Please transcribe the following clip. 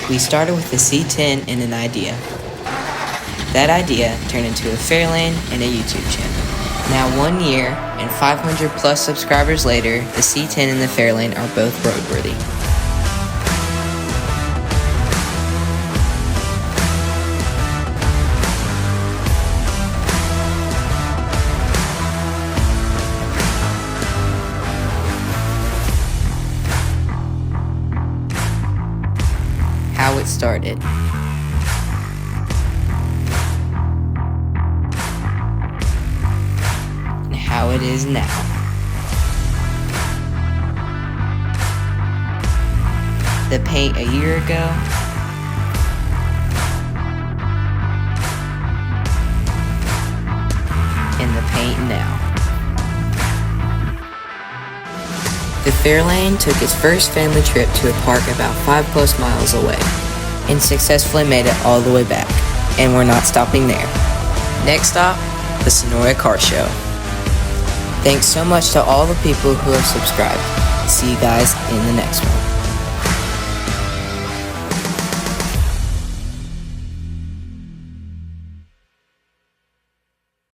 We started with the C10 and an idea. That idea turned into a Fairlane and a YouTube channel. Now 1 year and 500 plus subscribers later, the C10 and the Fairlane are both roadworthy. How it started. And how it is now. The paint a year ago. And the paint now. The Fairlane took its first family trip to a park about 5+ miles away and successfully made it all the way back. And we're not stopping there. Next stop, the Sonora Car Show. Thanks so much to all the people who have subscribed. See you guys in the next one.